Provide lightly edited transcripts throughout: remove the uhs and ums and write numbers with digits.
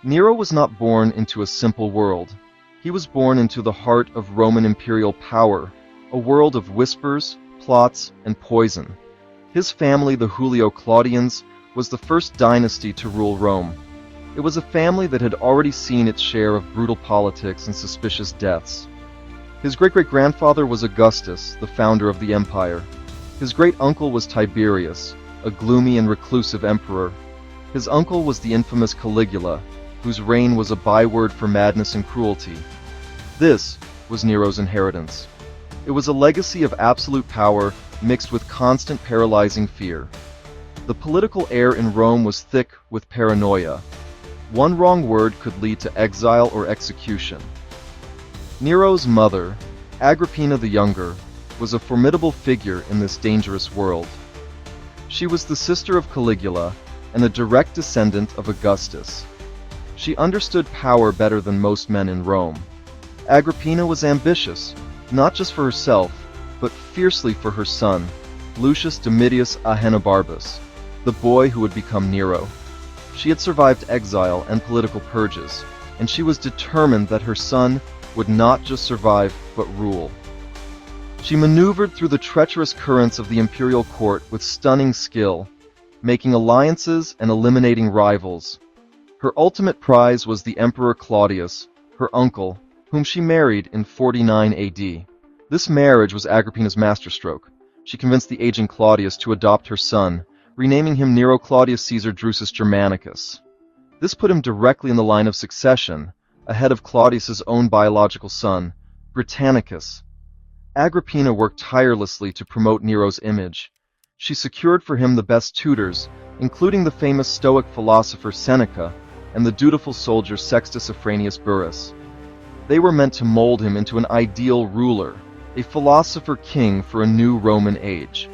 Nero was not born into a simple world. He was born into the heart of Roman imperial power, a world of whispers, plots, and poison. His family, the Claudians, was the first dynasty to rule Rome. It was a family that had already seen its share of brutal politics and suspicious deaths. His great-great-grandfather was Augustus, the founder of the empire. His great-uncle was Tiberius, a gloomy and reclusive emperor. His uncle was the infamous Caligula, whose reign was a byword for madness and cruelty. This was Nero's inheritance. It was a legacy of absolute power mixed with constant paralyzing fear. The political air in Rome was thick with paranoia. One wrong word could lead to exile or execution. Nero's mother, Agrippina the Younger, was a formidable figure in this dangerous world. She was the sister of Caligula and a direct descendant of Augustus. She understood power better than most men in Rome. Agrippina was ambitious, not just for herself, but fiercely for her son, Lucius Domitius Ahenobarbus, the boy who would become Nero. She had survived exile and political purges, and she was determined that her son would not just survive, but rule. She maneuvered through the treacherous currents of the imperial court with stunning skill, making alliances and eliminating rivals. Her ultimate prize was the Emperor Claudius, her uncle, whom she married in 49 AD. This marriage was Agrippina's masterstroke. She convinced the aging Claudius to adopt her son, renaming him Nero Claudius Caesar Drusus Germanicus. This put him directly in the line of succession, ahead of Claudius's own biological son, Britannicus. Agrippina worked tirelessly to promote Nero's image. She secured for him the best tutors, including the famous stoic philosopher Seneca and the dutiful soldier Sextus Afranius Burrus. They were meant to mold him into an ideal ruler, a philosopher-king for a new Roman age.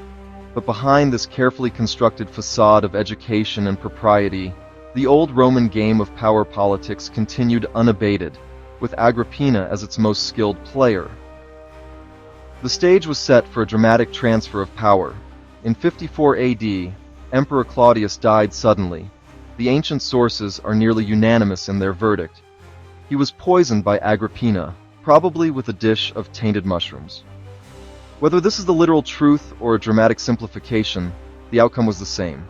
But behind this carefully constructed facade of education and propriety, the old Roman game of power politics continued unabated, with Agrippina as its most skilled player. The stage was set for a dramatic transfer of power. In 54 AD, Emperor Claudius died suddenly. The ancient sources are nearly unanimous in their verdict. He was poisoned by Agrippina, probably with a dish of tainted mushrooms. Whether this is the literal truth or a dramatic simplification, the outcome was the same.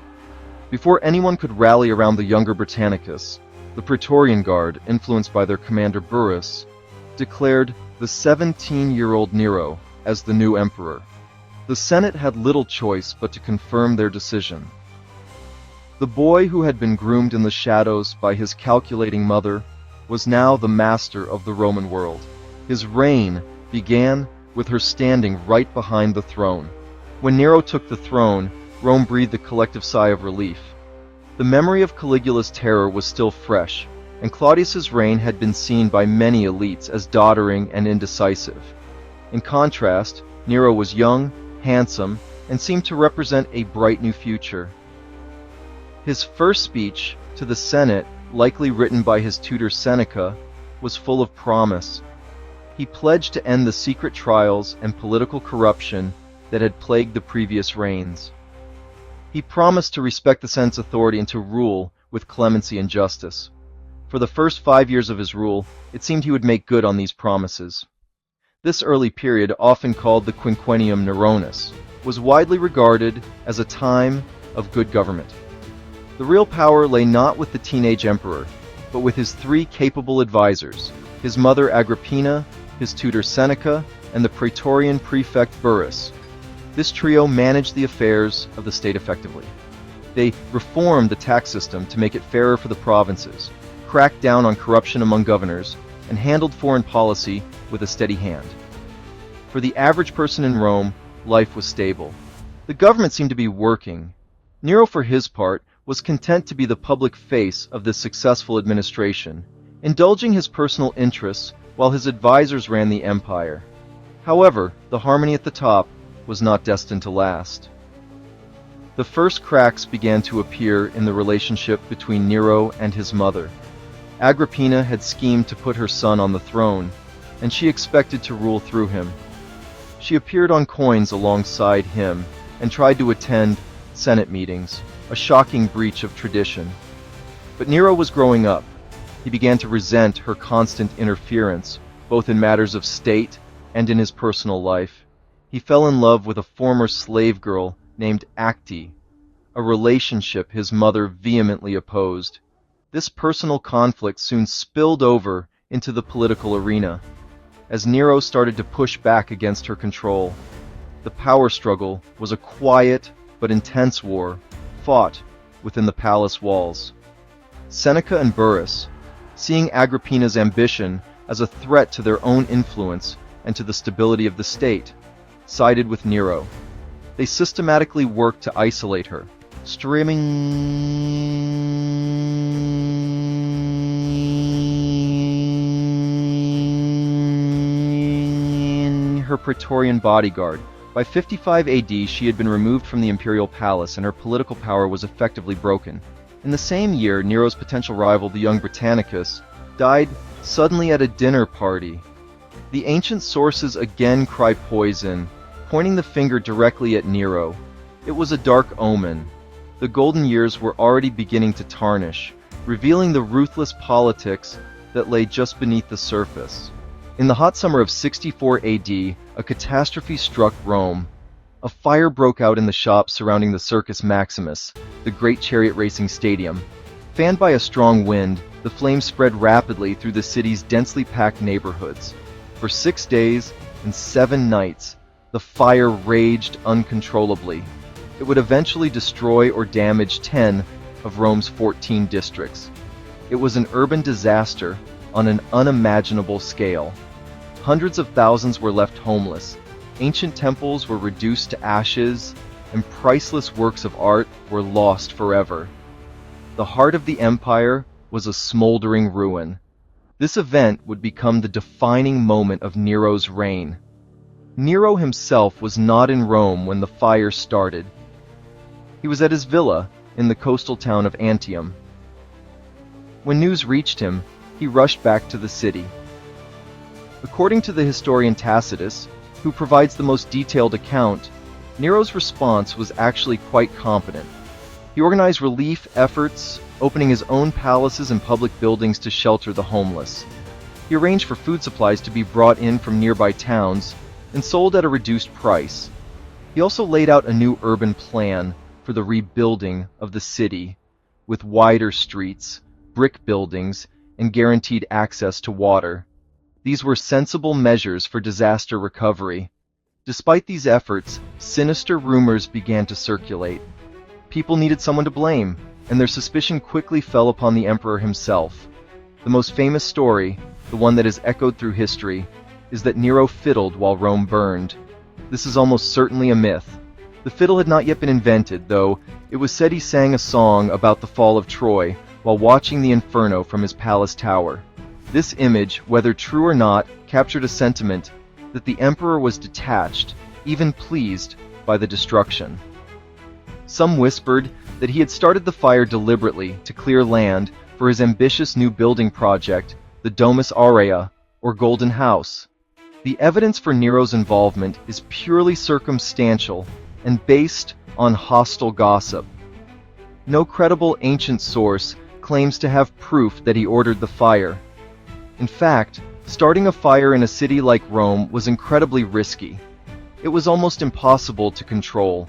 Before anyone could rally around the younger Britannicus, the Praetorian Guard, influenced by their commander Burrus, declared the 17-year-old Nero as the new emperor. The Senate had little choice but to confirm their decision. The boy who had been groomed in the shadows by his calculating mother was now the master of the Roman world. His reign began with her standing right behind the throne. When Nero took the throne, Rome breathed a collective sigh of relief. The memory of Caligula's terror was still fresh, and Claudius's reign had been seen by many elites as doddering and indecisive. In contrast, Nero was young, handsome, and seemed to represent a bright new future. His first speech to the Senate, likely written by his tutor Seneca, was full of promise. He pledged to end the secret trials and political corruption that had plagued the previous reigns. He promised to respect the Senate's authority and to rule with clemency and justice. For the first 5 years of his rule, it seemed he would make good on these promises. This early period, often called the Quinquennium Neronis, was widely regarded as a time of good government. The real power lay not with the teenage emperor, but with his 3 capable advisors, his mother Agrippina, his tutor Seneca, and the Praetorian prefect Burrus. This trio managed the affairs of the state effectively. They reformed the tax system to make it fairer for the provinces, cracked down on corruption among governors, and handled foreign policy with a steady hand. For the average person in Rome, life was stable. The government seemed to be working. Nero, for his part, was content to be the public face of this successful administration, indulging his personal interests while his advisors ran the empire. However, the harmony at the top was not destined to last. The first cracks began to appear in the relationship between Nero and his mother. Agrippina had schemed to put her son on the throne, and she expected to rule through him. She appeared on coins alongside him and tried to attend Senate meetings, a shocking breach of tradition. But Nero was growing up. He began to resent her constant interference, both in matters of state and in his personal life. He fell in love with a former slave girl named Acte, a relationship his mother vehemently opposed. This personal conflict soon spilled over into the political arena, as Nero started to push back against her control. The power struggle was a quiet but intense war, fought within the palace walls. Seneca and Burrus, seeing Agrippina's ambition as a threat to their own influence and to the stability of the state, sided with Nero. They systematically worked to isolate her, streaming her Praetorian bodyguard. By 55 AD, she had been removed from the imperial palace and her political power was effectively broken. In the same year, Nero's potential rival, the young Britannicus, died suddenly at a dinner party. The ancient sources again cry poison, pointing the finger directly at Nero. It was a dark omen. The golden years were already beginning to tarnish, revealing the ruthless politics that lay just beneath the surface. In the hot summer of 64 AD, a catastrophe struck Rome. A fire broke out in the shops surrounding the Circus Maximus, the great chariot racing stadium. Fanned by a strong wind, the flames spread rapidly through the city's densely packed neighborhoods. For 6 days and 7 nights, the fire raged uncontrollably. It would eventually destroy or damage 10 of Rome's 14 districts. It was an urban disaster on an unimaginable scale. Hundreds of thousands were left homeless. Ancient temples were reduced to ashes, and priceless works of art were lost forever. The heart of the empire was a smoldering ruin. This event would become the defining moment of Nero's reign. Nero himself was not in Rome when the fire started. He was at his villa in the coastal town of Antium. When news reached him, he rushed back to the city. According to the historian Tacitus, who provides the most detailed account, Nero's response was actually quite competent. He organized relief efforts, opening his own palaces and public buildings to shelter the homeless. He arranged for food supplies to be brought in from nearby towns and sold at a reduced price. He also laid out a new urban plan for the rebuilding of the city, with wider streets, brick buildings, and guaranteed access to water. These were sensible measures for disaster recovery. Despite these efforts, sinister rumors began to circulate. People needed someone to blame, and their suspicion quickly fell upon the emperor himself. The most famous story, the one that is echoed through history, is that Nero fiddled while Rome burned. This is almost certainly a myth. The fiddle had not yet been invented, though it was said he sang a song about the fall of Troy while watching the inferno from his palace tower. This image, whether true or not, captured a sentiment that the emperor was detached, even pleased, by the destruction. Some whispered that he had started the fire deliberately to clear land for his ambitious new building project, the Domus Aurea, or Golden House. The evidence for Nero's involvement is purely circumstantial and based on hostile gossip. No credible ancient source claims to have proof that he ordered the fire. In fact, starting a fire in a city like Rome was incredibly risky. It was almost impossible to control.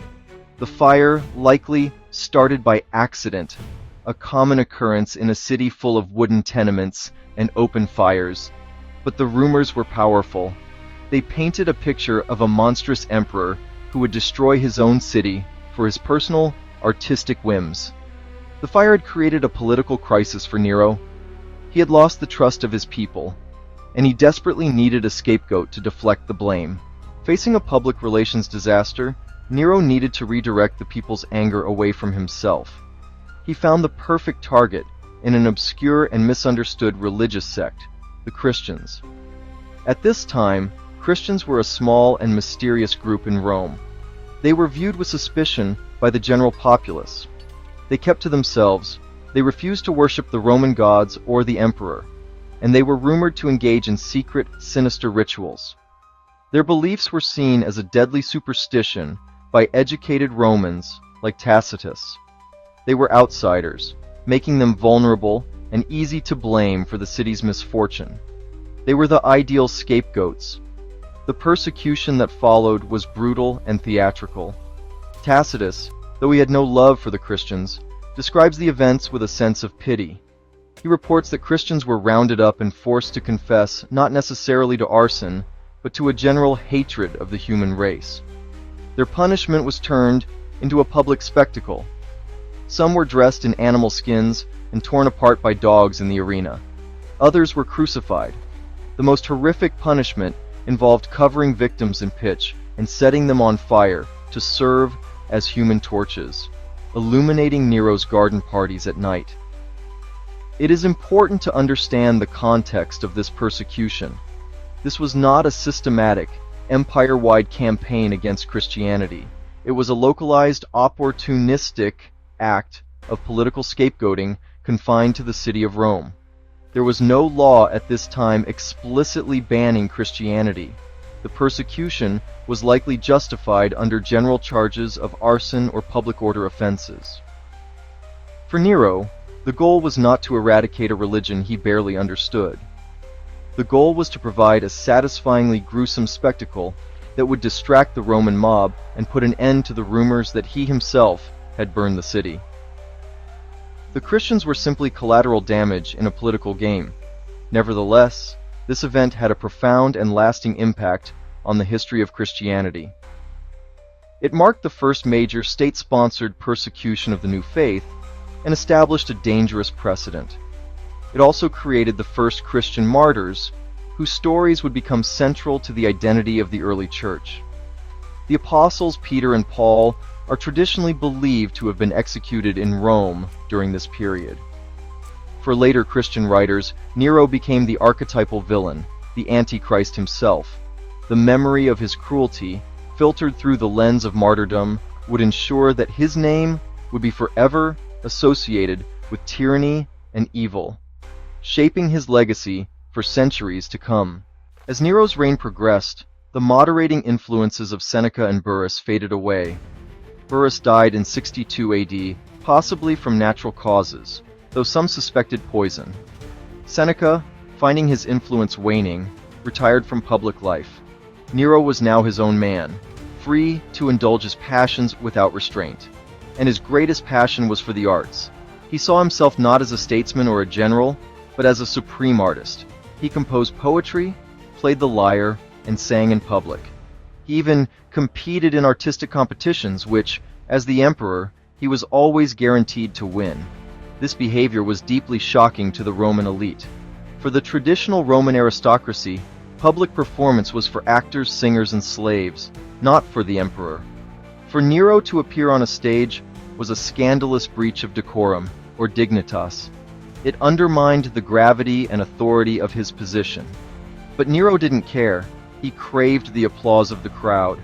The fire likely started by accident, a common occurrence in a city full of wooden tenements and open fires. But the rumors were powerful. They painted a picture of a monstrous emperor who would destroy his own city for his personal, artistic whims. The fire had created a political crisis for Nero. He had lost the trust of his people, and he desperately needed a scapegoat to deflect the blame. Facing a public relations disaster, Nero needed to redirect the people's anger away from himself. He found the perfect target in an obscure and misunderstood religious sect, the Christians. At this time, Christians were a small and mysterious group in Rome. They were viewed with suspicion by the general populace. They kept to themselves. They refused to worship the Roman gods or the emperor, and they were rumored to engage in secret, sinister rituals. Their beliefs were seen as a deadly superstition by educated Romans like Tacitus. They were outsiders, making them vulnerable and easy to blame for the city's misfortune. They were the ideal scapegoats. The persecution that followed was brutal and theatrical. Tacitus, though he had no love for the Christians, describes the events with a sense of pity. He reports that Christians were rounded up and forced to confess not necessarily to arson, but to a general hatred of the human race. Their punishment was turned into a public spectacle. Some were dressed in animal skins and torn apart by dogs in the arena. Others were crucified. The most horrific punishment involved covering victims in pitch and setting them on fire to serve as human torches, illuminating Nero's garden parties at night. It is important to understand the context of this persecution. This was not a systematic, empire-wide campaign against Christianity. It was a localized, opportunistic act of political scapegoating confined to the city of Rome. There was no law at this time explicitly banning Christianity. The persecution was likely justified under general charges of arson or public order offenses. For Nero, the goal was not to eradicate a religion he barely understood. The goal was to provide a satisfyingly gruesome spectacle that would distract the Roman mob and put an end to the rumors that he himself had burned the city. The Christians were simply collateral damage in a political game. Nevertheless, this event had a profound and lasting impact on the history of Christianity. It marked the first major state-sponsored persecution of the new faith and established a dangerous precedent. It also created the first Christian martyrs, whose stories would become central to the identity of the early church. The apostles Peter and Paul are traditionally believed to have been executed in Rome during this period. For later Christian writers, Nero became the archetypal villain, the Antichrist himself. The memory of his cruelty, filtered through the lens of martyrdom, would ensure that his name would be forever associated with tyranny and evil, shaping his legacy for centuries to come. As Nero's reign progressed, the moderating influences of Seneca and Burrus faded away. Burrus died in 62 AD, possibly from natural causes, though some suspected poison. Seneca, finding his influence waning, retired from public life. Nero was now his own man, free to indulge his passions without restraint. And his greatest passion was for the arts. He saw himself not as a statesman or a general, but as a supreme artist. He composed poetry, played the lyre, and sang in public. He even competed in artistic competitions which, as the emperor, he was always guaranteed to win. This behavior was deeply shocking to the Roman elite. For the traditional Roman aristocracy, public performance was for actors, singers, and slaves, not for the emperor. For Nero to appear on a stage was a scandalous breach of decorum, or dignitas. It undermined the gravity and authority of his position. But Nero didn't care. He craved the applause of the crowd.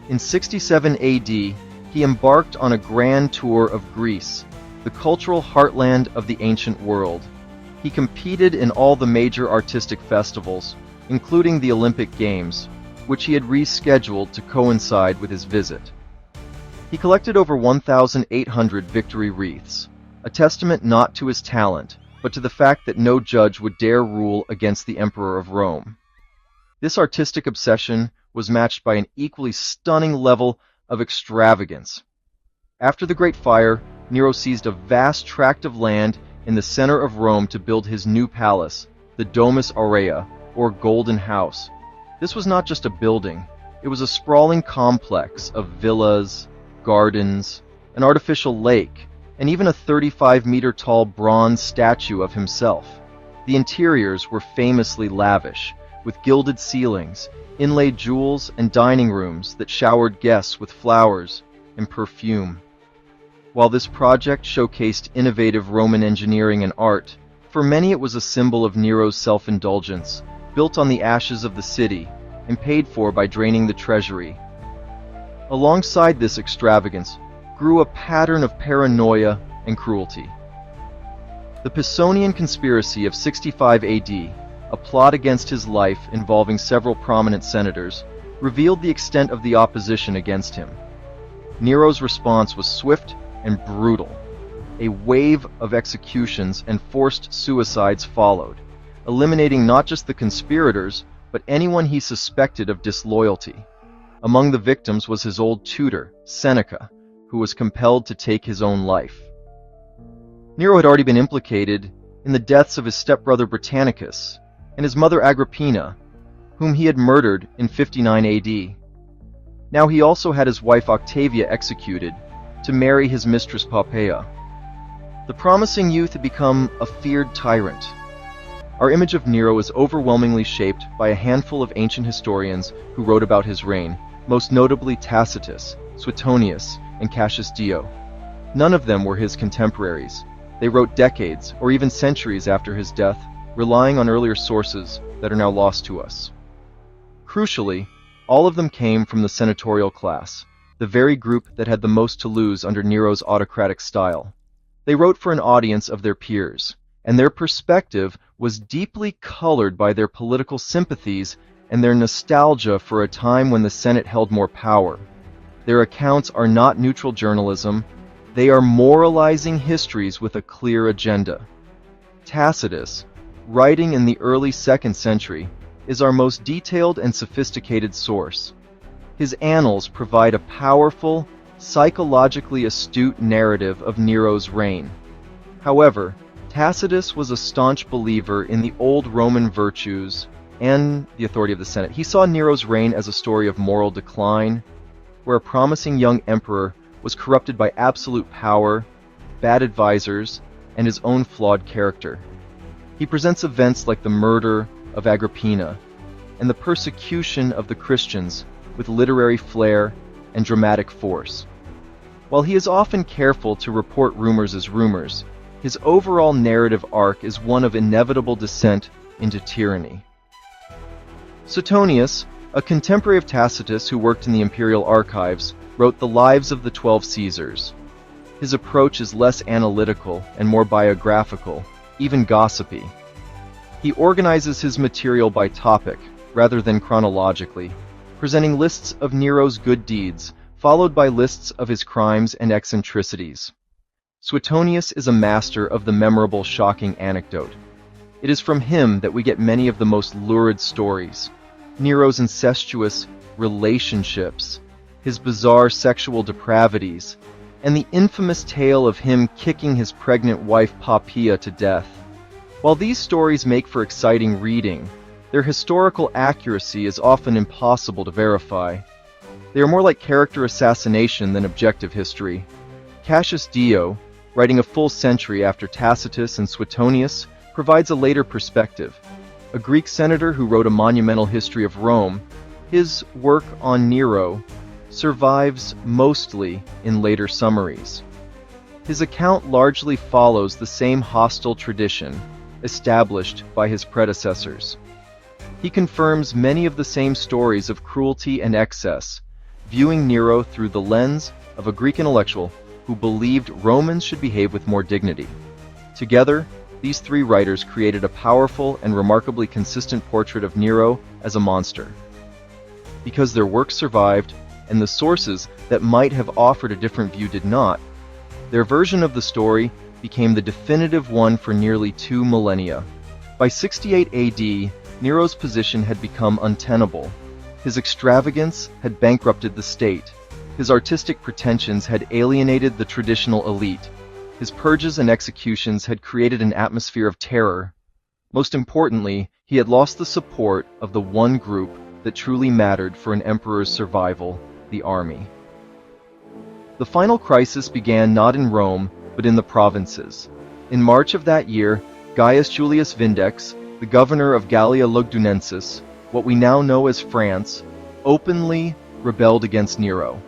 In 67 AD, he embarked on a grand tour of Greece, the cultural heartland of the ancient world. He competed in all the major artistic festivals, including the Olympic Games, which he had rescheduled to coincide with his visit. He collected over 1,800 victory wreaths, a testament not to his talent, but to the fact that no judge would dare rule against the Emperor of Rome. This artistic obsession was matched by an equally stunning level of extravagance. After the Great Fire, Nero seized a vast tract of land in the center of Rome to build his new palace, the Domus Aurea, or Golden House. This was not just a building, it was a sprawling complex of villas, gardens, an artificial lake, and even a 35-meter-tall bronze statue of himself. The interiors were famously lavish, with gilded ceilings, inlaid jewels, and dining rooms that showered guests with flowers and perfume. While this project showcased innovative Roman engineering and art, for many it was a symbol of Nero's self-indulgence, built on the ashes of the city and paid for by draining the treasury. Alongside this extravagance grew a pattern of paranoia and cruelty. The Pisonian conspiracy of 65 AD, a plot against his life involving several prominent senators, revealed the extent of the opposition against him. Nero's response was swift and brutal. a wave of executions and forced suicides followed, eliminating not just the conspirators, but anyone he suspected of disloyalty. Among the victims was his old tutor, Seneca, who was compelled to take his own life. Nero had already been implicated in the deaths of his stepbrother Britannicus and his mother Agrippina, whom he had murdered in 59 AD. Now he also had his wife Octavia executed to marry his mistress Poppaea. The promising youth had become a feared tyrant. Our image of Nero is overwhelmingly shaped by a handful of ancient historians who wrote about his reign, most notably Tacitus, Suetonius, and Cassius Dio. None of them were his contemporaries. They wrote decades or even centuries after his death, relying on earlier sources that are now lost to us. Crucially, all of them came from the senatorial class, the very group that had the most to lose under Nero's autocratic style. They wrote for an audience of their peers, and their perspective was deeply colored by their political sympathies and their nostalgia for a time when the Senate held more power. Their accounts are not neutral journalism, they are moralizing histories with a clear agenda. Tacitus, writing in the early 2nd century, is our most detailed and sophisticated source. His annals provide a powerful, psychologically astute narrative of Nero's reign. However, Tacitus was a staunch believer in the old Roman virtues and the authority of the Senate. He saw Nero's reign as a story of moral decline, where a promising young emperor was corrupted by absolute power, bad advisors, and his own flawed character. He presents events like the murder of Agrippina and the persecution of the Christians with literary flair and dramatic force. While he is often careful to report rumors as rumors, his overall narrative arc is one of inevitable descent into tyranny. Suetonius, a contemporary of Tacitus who worked in the imperial archives, wrote the Lives of the 12 Caesars. His approach is less analytical and more biographical, even gossipy. He organizes his material by topic, rather than chronologically, presenting lists of Nero's good deeds, followed by lists of his crimes and eccentricities. Suetonius is a master of the memorable, shocking anecdote. It is from him that we get many of the most lurid stories. Nero's incestuous relationships, his bizarre sexual depravities, and the infamous tale of him kicking his pregnant wife Poppaea to death. While these stories make for exciting reading, their historical accuracy is often impossible to verify. They are more like character assassination than objective history. Cassius Dio, writing a full century after Tacitus and Suetonius, provides a later perspective. A Greek senator who wrote a monumental history of Rome, his work on Nero survives mostly in later summaries. His account largely follows the same hostile tradition established by his predecessors. He confirms many of the same stories of cruelty and excess, viewing Nero through the lens of a Greek intellectual who believed Romans should behave with more dignity. Together, these three writers created a powerful and remarkably consistent portrait of Nero as a monster. Because their work survived, and the sources that might have offered a different view did not, their version of the story became the definitive one for nearly 2 millennia. By 68 AD, Nero's position had become untenable. His extravagance had bankrupted the state. His artistic pretensions had alienated the traditional elite. His purges and executions had created an atmosphere of terror. Most importantly, he had lost the support of the one group that truly mattered for an emperor's survival, the army. The final crisis began not in Rome, but in the provinces. In March of that year, Gaius Julius Vindex, the governor of Gallia Lugdunensis, what we now know as France, openly rebelled against Nero.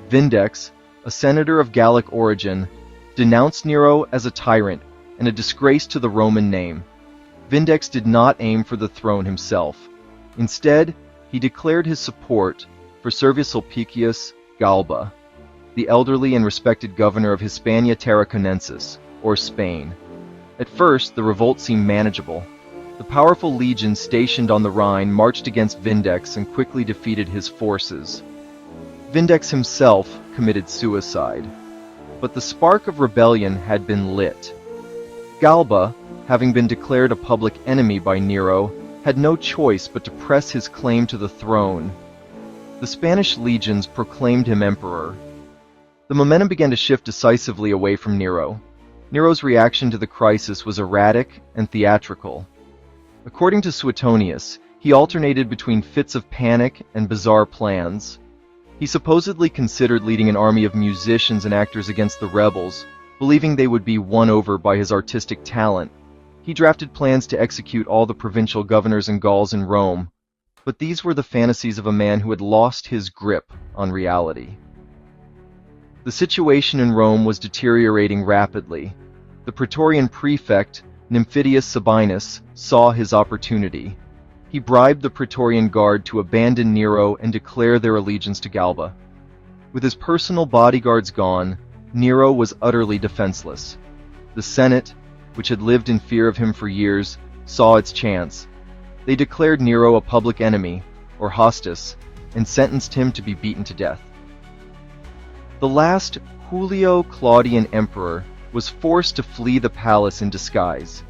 Vindex, a senator of Gallic origin, denounced Nero as a tyrant and a disgrace to the Roman name. Vindex did not aim for the throne himself. Instead, he declared his support for Servius Sulpicius Galba, the elderly and respected governor of Hispania Tarraconensis, or Spain. At first, the revolt seemed manageable. The powerful legion stationed on the Rhine marched against Vindex and quickly defeated his forces. Vindex himself committed suicide. but the spark of rebellion had been lit. Galba, having been declared a public enemy by Nero, had no choice but to press his claim to the throne. The Spanish legions proclaimed him emperor. The momentum began to shift decisively away from Nero. Nero's reaction to the crisis was erratic and theatrical. According to Suetonius, he alternated between fits of panic and bizarre plans. He supposedly considered leading an army of musicians and actors against the rebels, believing they would be won over by his artistic talent. He drafted plans to execute all the provincial governors and Gauls in Rome, but these were the fantasies of a man who had lost his grip on reality. The situation in Rome was deteriorating rapidly. The Praetorian prefect, Nymphidius Sabinus, saw his opportunity. He bribed the Praetorian Guard to abandon Nero and declare their allegiance to Galba. With his personal bodyguards gone, Nero was utterly defenseless. The Senate, which had lived in fear of him for years, saw its chance. They declared Nero a public enemy, or hostis, and sentenced him to be beaten to death. The last Julio-Claudian emperor was forced to flee the palace in disguise,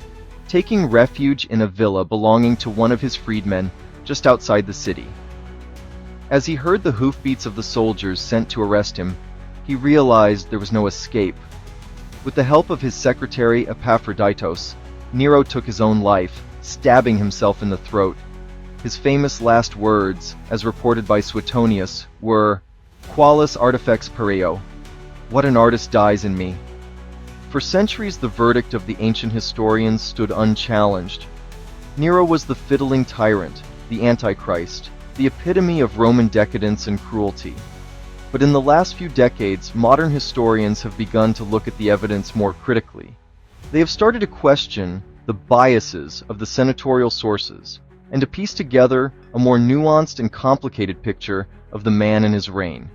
taking refuge in a villa belonging to one of his freedmen just outside the city. As he heard the hoofbeats of the soldiers sent to arrest him, he realized there was no escape. With the help of his secretary Epaphroditos, Nero took his own life, stabbing himself in the throat. His famous last words, as reported by Suetonius, were, "Qualis artifex pereo," "What an artist dies in me." For centuries, the verdict of the ancient historians stood unchallenged. Nero was the fiddling tyrant, the Antichrist, the epitome of Roman decadence and cruelty. But in the last few decades, modern historians have begun to look at the evidence more critically. They have started to question the biases of the senatorial sources, and to piece together a more nuanced and complicated picture of the man and his reign.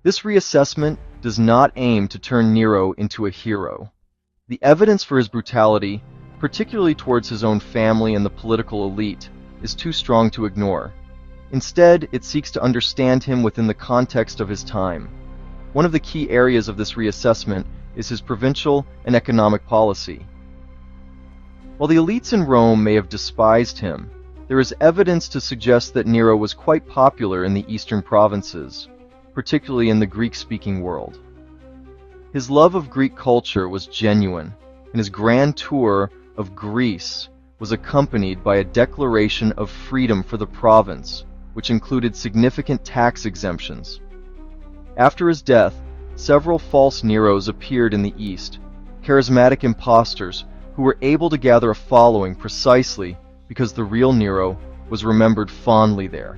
This reassessment does not aim to turn Nero into a hero. The evidence for his brutality, particularly towards his own family and the political elite, is too strong to ignore. Instead, it seeks to understand him within the context of his time. One of the key areas of this reassessment is his provincial and economic policy. While the elites in Rome may have despised him, there is evidence to suggest that Nero was quite popular in the eastern provinces, particularly in the Greek-speaking world. His love of Greek culture was genuine, and his grand tour of Greece was accompanied by a declaration of freedom for the province, which included significant tax exemptions. After his death, several false Neros appeared in the East, charismatic impostors who were able to gather a following precisely because the real Nero was remembered fondly there.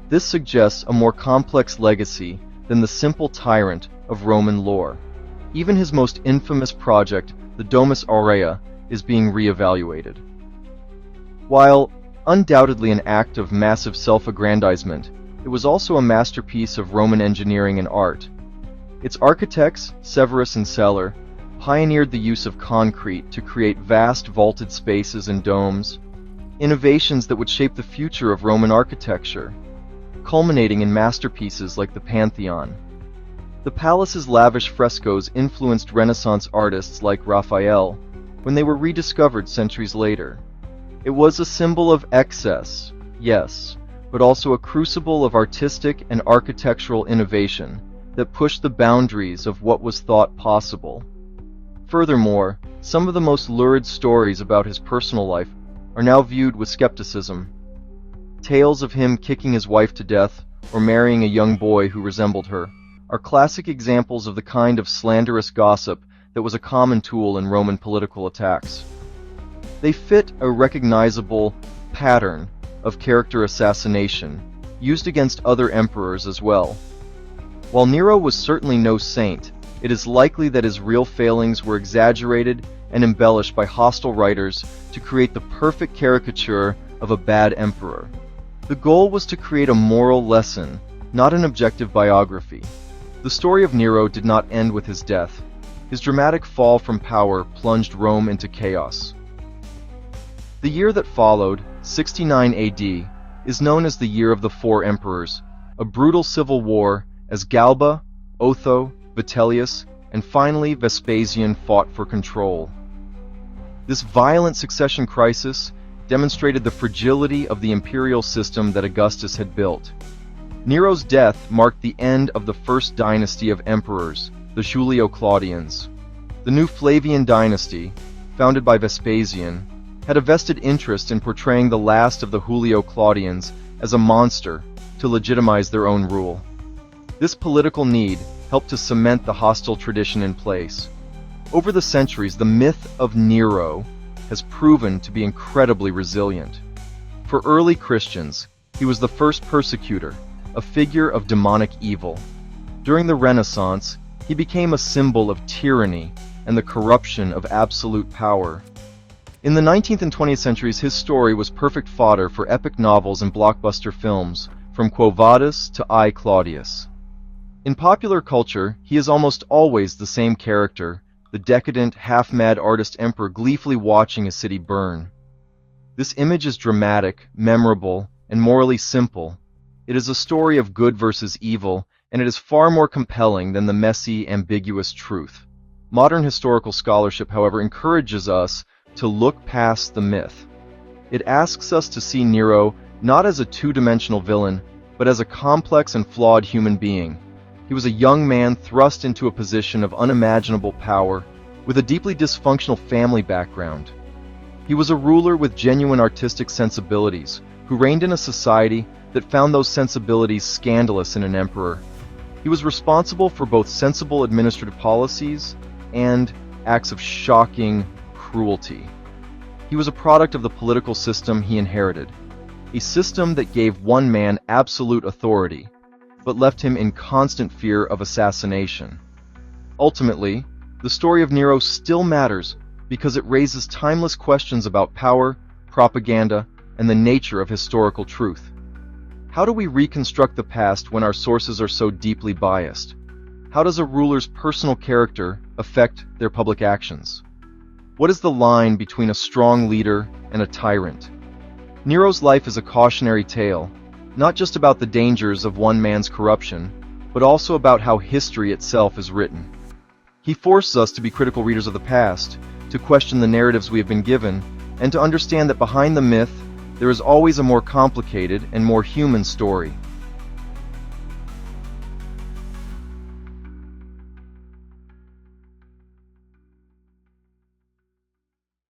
This suggests a more complex legacy than the simple tyrant of Roman lore. Even his most infamous project, the Domus Aurea, is being reevaluated. While undoubtedly an act of massive self-aggrandizement, it was also a masterpiece of Roman engineering and art. Its architects, Severus and Celer, pioneered the use of concrete to create vast vaulted spaces and domes, innovations that would shape the future of Roman architecture, culminating in masterpieces like the Pantheon. The palace's lavish frescoes influenced Renaissance artists like Raphael when they were rediscovered centuries later. It was a symbol of excess, yes, but also a crucible of artistic and architectural innovation that pushed the boundaries of what was thought possible. Furthermore, some of the most lurid stories about his personal life are now viewed with skepticism. Tales of him kicking his wife to death or marrying a young boy who resembled her are classic examples of the kind of slanderous gossip that was a common tool in Roman political attacks. They fit a recognizable pattern of character assassination used against other emperors as well. While Nero was certainly no saint, it is likely that his real failings were exaggerated and embellished by hostile writers to create the perfect caricature of a bad emperor. The goal was to create a moral lesson, not an objective biography. The story of Nero did not end with his death. His dramatic fall from power plunged Rome into chaos. The year that followed, 69 AD, is known as the Year of the Four Emperors, a brutal civil war as Galba, Otho, Vitellius, and finally Vespasian fought for control. This violent succession crisis demonstrated the fragility of the imperial system that Augustus had built. Nero's death marked the end of the first dynasty of emperors, the Julio-Claudians. The new Flavian dynasty, founded by Vespasian, had a vested interest in portraying the last of the Julio-Claudians as a monster to legitimize their own rule. This political need helped to cement the hostile tradition in place. Over the centuries, the myth of Nero has proven to be incredibly resilient. For early Christians, he was the first persecutor, a figure of demonic evil. During the Renaissance, he became a symbol of tyranny and the corruption of absolute power. In the 19th and 20th centuries, his story was perfect fodder for epic novels and blockbuster films, from Quo Vadis to I, Claudius. In popular culture, he is almost always the same character, the decadent, half-mad artist emperor gleefully watching a city burn. This image is dramatic, memorable, and morally simple. It is a story of good versus evil, and it is far more compelling than the messy, ambiguous truth. Modern historical scholarship, however, encourages us to look past the myth. It asks us to see Nero not as a two-dimensional villain, but as a complex and flawed human being. He was a young man thrust into a position of unimaginable power, with a deeply dysfunctional family background. He was a ruler with genuine artistic sensibilities, who reigned in a society that found those sensibilities scandalous in an emperor. He was responsible for both sensible administrative policies and acts of shocking cruelty. He was a product of the political system he inherited, a system that gave one man absolute authority, but left him in constant fear of assassination. Ultimately, the story of Nero still matters because it raises timeless questions about power, propaganda, and the nature of historical truth. How do we reconstruct the past when our sources are so deeply biased? How does a ruler's personal character affect their public actions? What is the line between a strong leader and a tyrant? Nero's life is a cautionary tale, not just about the dangers of one man's corruption, but also about how history itself is written. He forces us to be critical readers of the past, to question the narratives we have been given, and to understand that behind the myth, there is always a more complicated and more human story.